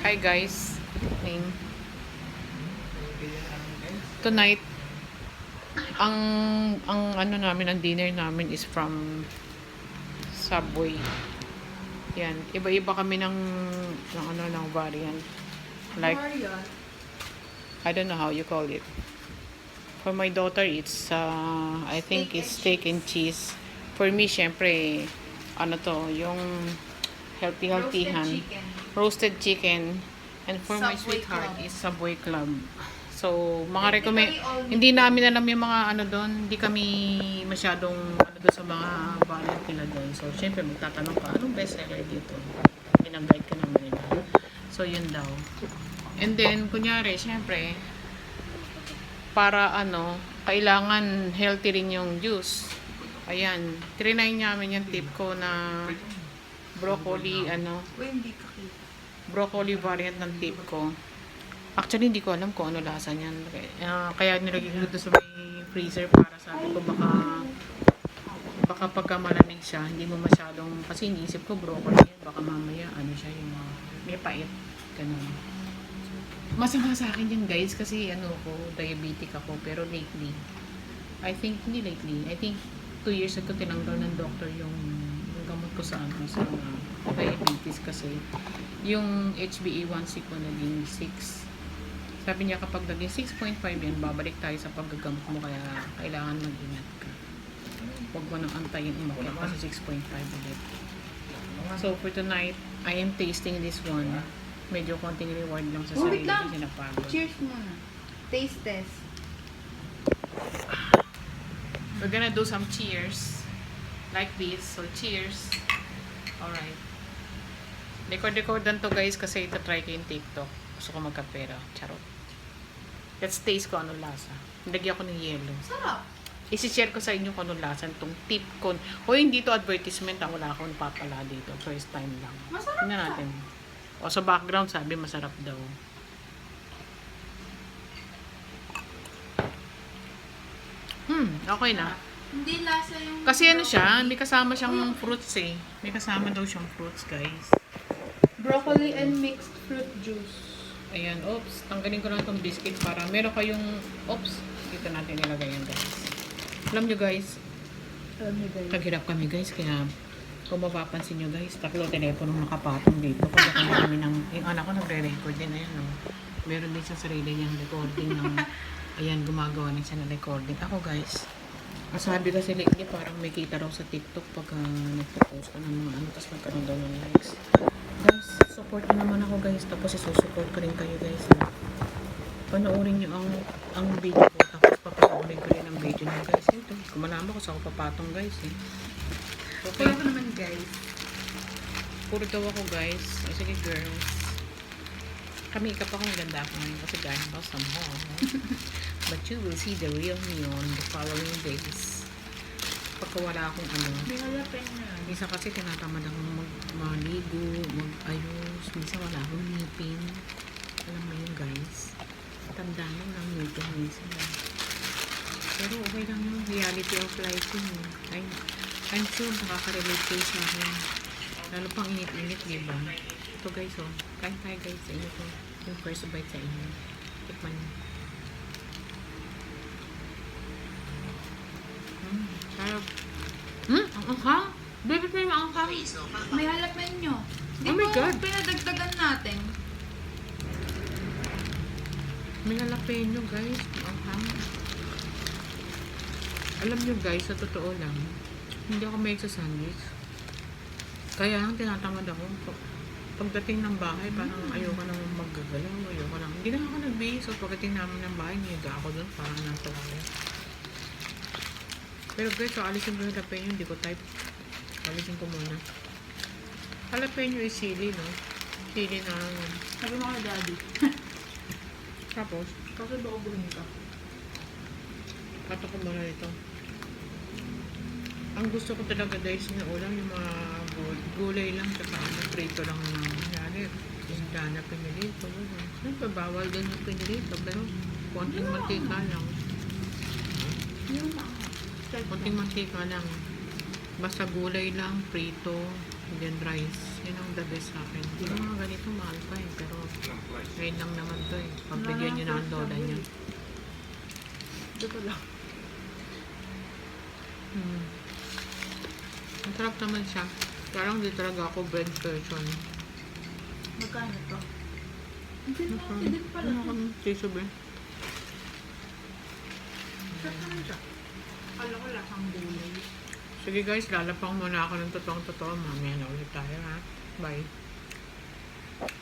Hi guys. Tonight, ang ano namin, ang dinner namin is from Subway. Yan, iba-iba kami ng variant. Like, I don't know how you call it. For my daughter, it's I think it's steak and cheese. For me, syempre, ano to, yung healthy-healthyhan. Roasted chicken. And for my sweetheart is Subway Club. So, mga recommend, hindi namin alam yung mga ano doon, hindi kami masyadong ano doon sa mga variant nila doon. So, syempre magtatanong ka, anong best seller dito? Ginag-guide ka naman nila. So, yun daw. And then, kunyari, syempre, para ano, kailangan healthy rin yung juice. Ayan, trinay namin yung tip ko na broccoli, broccoli variant ng tip ko. Actually, hindi ko alam kung ano lasa niyan. Kaya nilagay ko dito sa may freezer para sabi ko baka pagka malamig siya, hindi mo masyadong, kasi iniisip ko broccoli yan, baka mamaya ano siya yung may pait. Ganun. Masama sa akin yan guys kasi diabetic ako, pero lately, I think 2 years ago tinanggal ng doctor yung gamot ko sa diabetes kasi yung HbA1c ko naging 6. Sabi niya kapag naging 6.5 yan, babalik tayo sa paggagamot mo, kaya kailangan mag-ingat ka. Huwag mo nang antayin umakyat kasi 6.5 ulit. So for tonight, I am tasting this one. Medyo konting reward lang sa sarili kasi napagod. Cheers muna. Taste test. We're gonna do some cheers. Like this. So cheers. Alright. Record-recordan to guys kasi ito-try ko yung TikTok. Gusto ko magkapera. Charot. Let's taste ko anong lasa. Nilagyan ko ng yelo. Sarap. Isi-share ko sa inyo kung anong lasa itong tip ko. O hindi to advertisement. Wala akong napapala dito. First time lang. Masarap. Tingnan natin. O sa background sabi masarap daw. Okay na. Hindi lasa yung... Kasi ano siya, may kasama siyang fruits eh. May kasama daw siyang fruits guys. Broccoli and mixed fruit juice. Ayan, oops. Tanggalin ko lang itong biscuit para meron kayong, oops. Dito natin nilagay yan guys. Alam nyo guys, naghirap kami guys, kaya kung mapapansin nyo guys, 3 telepono nakapatong dito. Kaya kami yung anak ko nagre-record din. Ayan o. Meron din siya sarili niyang recording ng, ayan, gumagawa din siya ng recording. Ako guys, sabi kasi lately parang may kita raw sa TikTok pagka nagpo-post ka ng mga ano, tapos nagkaroon daw ng likes. Guys, support nyo naman ako guys, tapos isusupport ko rin kayo guys. Panoorin nyo ang video ko, tapos papanoorin ko rin ang video nyo guys. Ito, kumalaman ko sa ako papatong guys eh. Okay. Puro ko naman guys. Puro daw ako guys. O sige girls. Kami ikap akong ganda ako ngayon kasi galing ako sa mall. But you will see the real me on the following days. Pagka wala akong ano. May halapin na. Minsan kasi tinatamad akong maligo, mag-ayos. Minsan wala akong ngipin. Alam mo yun guys. Tanda mo ng ngipin minsan. Pero okay lang yung reality of life yun. I'm sure nakaka-relate kayo sa akin. Lalo pang init-init, diba? Ito guys, oh. Kain tayo guys sa inyo to. Yung first bite sa inyo. Tikman nyo. Sarap. Ang anghang. Baby, pero ang anghang. May halapin nyo. Oh my God. Pinadagdagan natin. May jalapeno guys. Ang anghang. Alam nyo guys, sa totoo lang, hindi ako may sa sandwich. Kaya lang tinatamad ako. Pagdating ng bahay, parang ayoko nang maggagalaw. Ayoko nang, hindi na ako nag-base. So pagdating namin ng bahay, niyaga ako doon. Parang nasa ako. Pero guys, so alisin ko yung jalapeno, hindi ko type. Alisin ko muna. Jalapeno is sili, no? Sili na, Sabi mo kay daddy. tapos, Kasi baka buhin ka. kato ko muna ito. Ang gusto ko talaga guys na ulam, yung mga gulay lang, saka prito lang na nangyari. Isda na pinilito. Siyempre, bawal din yung pinilito, pero konting mantika lang. Konting mantika lang. Basta gulay lang, prito, and then rice. Yun ang the best sa akin. Yung mga ganito, mahal pa eh. Pero Ngayon lang naman to eh. Pagbigyan nyo na ang lola niya. Dito lang. Masarap naman siya. Parang di talaga ako bread version. Magkano to? Hindi Masarap. din pala. Ano kami? Tiso ba? Sarap naman siya. Kala ko lasang gulay. Sige guys, lalapang muna ako ng totoong-totoo. Mamaya na ulit tayo ha. Bye.